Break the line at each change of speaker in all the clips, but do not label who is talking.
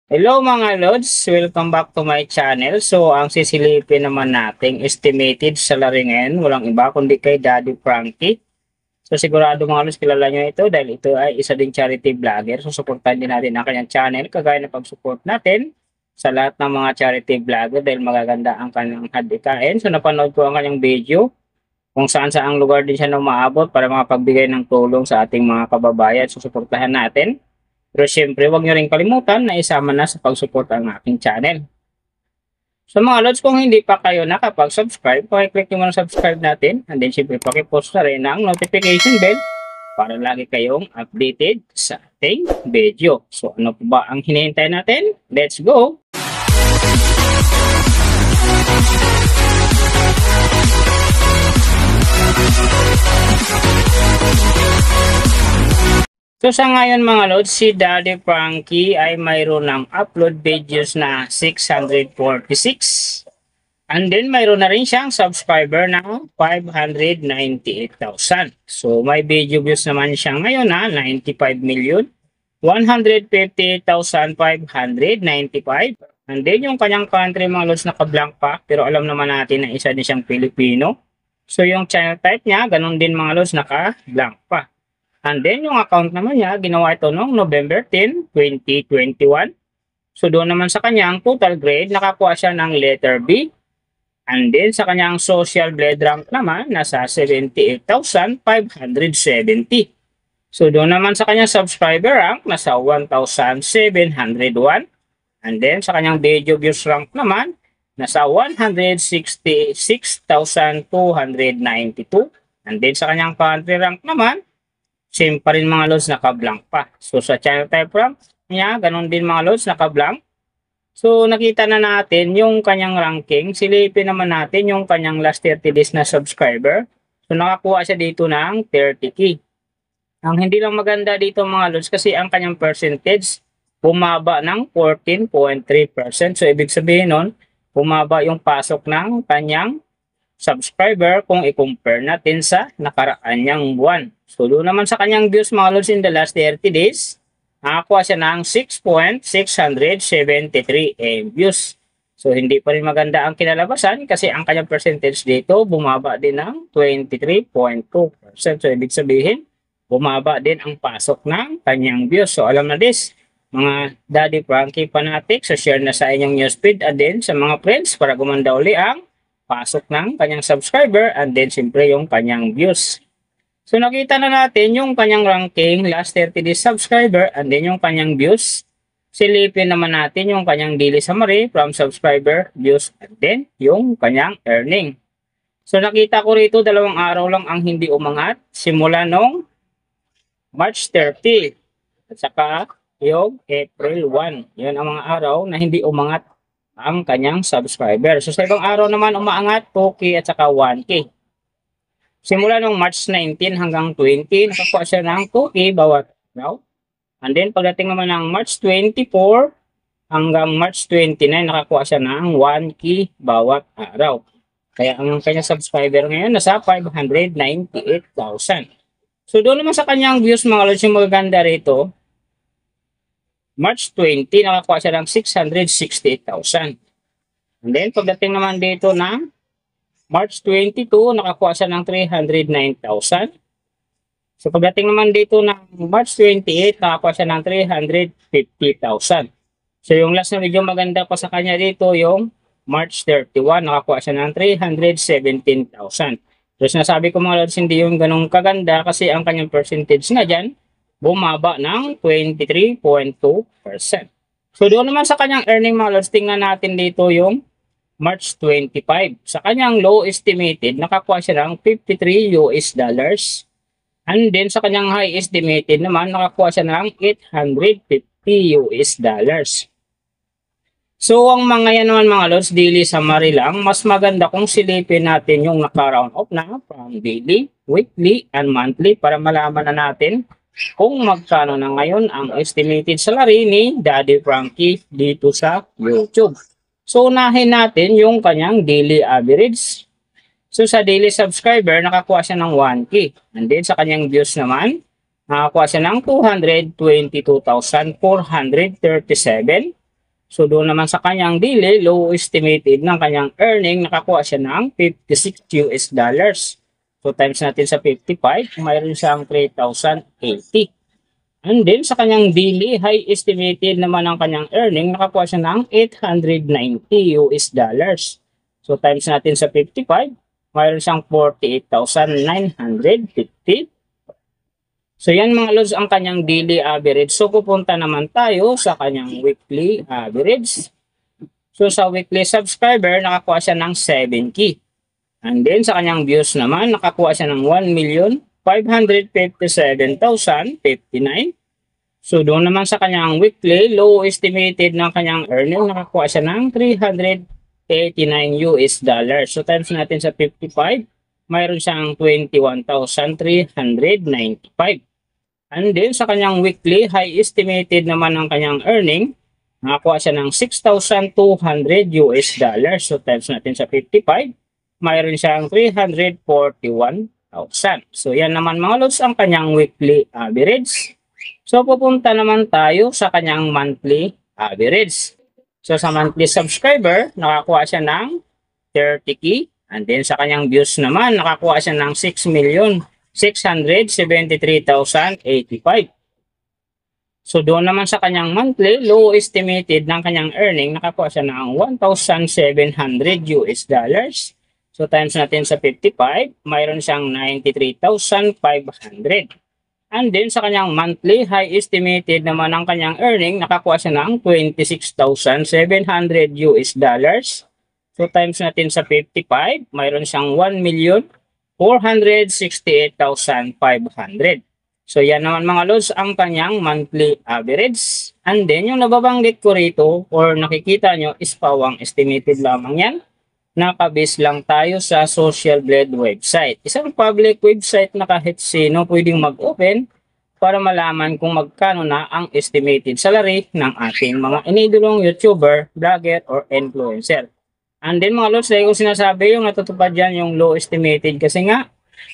Hello mga Lods! Welcome back to my channel. So, ang sisilipin naman nating estimated salary ngayon, walang iba kundi kay Daddy Frankie. So, sigurado mga Lods, kilala nyo ito dahil ito ay isa ding charity vlogger. So, supportan din natin ang kanyang channel kagaya ng pag-support natin sa lahat ng mga charity vlogger dahil magaganda ang kanyang hadikain. So, napanood ko ang kanyang video kung saan saang lugar din siya na umaabot para makapagbigay ng tulong sa ating mga kababayan. So, supportahan natin. Pero syempre, huwag nyo rin kalimutan na isama na sa pag-support ang aking channel. So mga lods, kung hindi pa kayo nakapag-subscribe, pakiclick nyo muna subscribe natin. And then syempre, pakipost na rin ang notification bell para lagi kayong updated sa ating video. So ano po ba ang hinihintay natin? Let's go! So sa ngayon mga lods, si Daddy Frankie ay mayroon ng upload videos na 646. And then mayroon na rin siyang subscriber na 598,000. So may video views naman siya ngayon na 95,158,595. And then yung kanyang country mga lods naka-blank pa, pero alam naman natin na isa din siyang Pilipino. So yung channel type niya, ganun din mga lods, naka-blank pa. And then, yung account naman niya, ginawa ito noong November 10, 2021. So, doon naman sa kanyang total grade, nakakuha siya ng letter B. And then, sa kanyang social blade rank naman, nasa 78,570. So, doon naman sa kanyang subscriber rank, nasa 1,701. And then, sa kanyang video views rank naman, nasa 166,292. And then, sa kanyang country rank naman, same pa rin mga lods, naka-blank pa. So sa channel type rank niya, ganun din mga lods, naka-blank. So nakita na natin yung kanyang ranking. Silipin naman natin yung kanyang last 30 days na subscriber. So nakakuha siya dito ng 30k. Ang hindi lang maganda dito mga lods kasi ang kanyang percentage bumaba ng 14.3%. So ibig sabihin nun, bumaba yung pasok ng kanyang subscriber kung i-compare natin sa nakaraan niyang buwan. So, doon naman sa kanyang views mga lods in the last 30 days, nakakuha siya ng 6.673 views. So, hindi pa rin maganda ang kinalabasan kasi ang kanyang percentage dito bumaba din ng 23.2%. So, ibig sabihin, bumaba din ang pasok ng kanyang views. So, alam na this, mga Daddy Frankie fanatics, so share na sa inyong newsfeed at din sa mga friends para gumanda uli ang pasok ng kanyang subscriber and then siyempre yung kanyang views. So nakita na natin yung kanyang ranking, last 30 days subscriber, and then yung kanyang views. Silipin naman natin yung kanyang daily summary from subscriber, views, and then yung kanyang earning. So nakita ko rito 2 araw lang ang hindi umangat, simula nung March 30 at saka yung April 1. Yun ang mga araw na hindi umangat ang kanyang subscriber. So sa ibang araw naman umaangat 2K at saka 1K. Simula nung March 19 hanggang 20, nakakuha siya ng 2K bawat araw. And then pagdating naman ng March 24 hanggang March 29, nakakuha siya ng 1K bawat araw. Kaya ang kanyang subscriber ngayon nasa 598,000. So doon naman sa kanyang views mga lods, yung magaganda rito, March 20, nakakuha siya ng 668,000. And then pagdating naman dito ng March 22, nakakuha siya ng 309,000. So pagdating naman dito ng March 28, nakakuha siya ng 350,000. So yung last na medyo maganda pa sa kanya dito, yung March 31, nakakuha siya ng 317,000. So sinasabi ko mga lods, hindi yung ganong kaganda kasi ang kanyang percentage nga dyan, bumaba ng 23.2%. So doon naman sa kanyang earning mga lods, tingnan natin dito yung March 25. Sa kanyang low estimated, nakakuha siya ng 53 US dollars. And then sa kanyang high estimated naman, nakakuha siya ng 850 US dollars. So ang mga yan naman mga lods, daily summary lang. Mas maganda kung silipin natin yung naka-round off na from daily, weekly, and monthly para malaman na natin kung magkano na ngayon ang estimated salary ni Daddy Frankie dito sa YouTube. So, unahin natin yung kanyang daily average. So, sa daily subscriber, nakakuha siya ng 1K. And then, sa kanyang views naman, nakakuha siya ng 222,437. So doon naman sa kanyang daily low estimated ng kanyang earning, nakakuha siya ng 56 US dollars. So times natin sa 55, mayroon siyang 3,080. And then sa kanyang daily high estimated naman ng kanyang earning, nakakuha siya ng 890 US dollars. So times natin sa 55, mayroon siyang 48,950. So yan mga lods ang kanyang daily average. So pupunta naman tayo sa kanyang weekly average. So sa weekly subscriber, nakakuha siya ng 7K. And then sa kanyang views naman, nakakuha siya ng 1,557,059. So doon naman sa kanyang weekly, low estimated ng kanyang earning, nakakuha siya ng 389 US dollars. So times natin sa 55, mayroon siyang 21,395. And then sa kanyang weekly, high estimated naman ng kanyang earning, nakakuha siya ng 6,200 US dollars. So times natin sa 55, mayroon siyang 341,000. So yan naman mga lods ang kanyang weekly average. So pupunta naman tayo sa kanyang monthly average. So sa monthly subscriber, nakakuha siya ng 30K. And then sa kanyang views naman, nakakuha siya ng 6,673,085. So doon naman sa kanyang monthly, low estimated ng kanyang earning, nakakuha siya ng 1,700 US dollars. So times natin sa 55, mayroon siyang 93,500. And then sa kanyang monthly, high estimated naman ang kanyang earning, nakakuha siya ng 26,700 US dollars. So times natin sa 55, mayroon siyang 1,468,500. So yan naman mga lods ang kanyang monthly average. And then yung nababanggit ko rito or nakikita nyo is pawang estimated lamang yan. Nakabase lang tayo sa Social Blade website. Isang public website na kahit sino pwedeng mag-open para malaman kung magkano na ang estimated salary ng ating mga inidolong YouTuber, vlogger, or influencer. And then mga lods, dahil ko sinasabi yung natutupad dyan yung low estimated kasi nga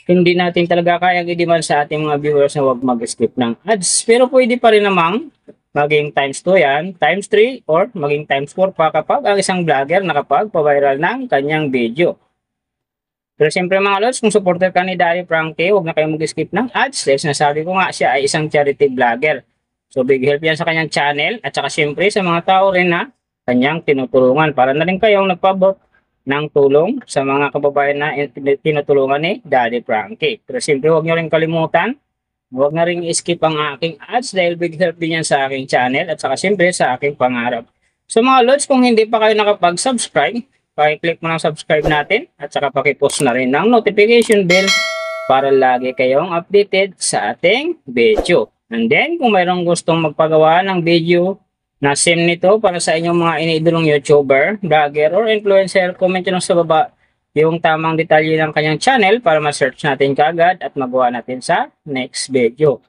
hindi natin talaga kayang i-demand sa ating mga viewers na huwag mag-skip ng ads. Pero pwede pa rin namang maging times 2 yan, times 3, or maging times 4 pa kapag ang isang vlogger nakapag-viral ng kanyang video. Pero siyempre mga lods, kung supporter ka ni Daddy Frankie, huwag na kayong mag-skip ng ads dahil sinasabi ko nga siya ay isang charity vlogger. So big help yan sa kanyang channel at saka siyempre sa mga tao rin na kanyang tinutulungan para na rin kayong nagpabot ng tulong sa mga kababayan na tinutulungan ni Daddy Frankie. Pero siyempre huwag nyo rin kalimutan, huwag na rin i-skip ang aking ads dahil big help din yan sa aking channel at saka siyempre sa aking pangarap. So mga lods, kung hindi pa kayo nakapag-subscribe, pakiclick mo ng subscribe natin at saka pakipost na rin ng notification bell para lagi kayong updated sa ating video. And then kung mayroong gustong magpagawa ng video na same nito para sa inyong mga iniidolong YouTuber, vlogger, or influencer, comment nyo sa baba yung tamang detalye ng kanyang channel para ma-search natin kaagad at magawa natin sa next video.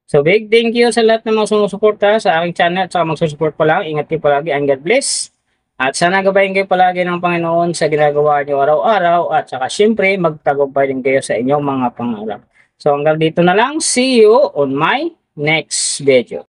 So big thank you sa lahat ng mga sumusuporta sa aking channel at saka magsusupport pa lang. Ingat kayo palagi and God bless. At sana gabayin kayo palagi ng Panginoon sa ginagawa nyo araw-araw at saka syempre magtagumpay din kayo sa inyong mga pangarap. So hanggang dito na lang. See you on my next video.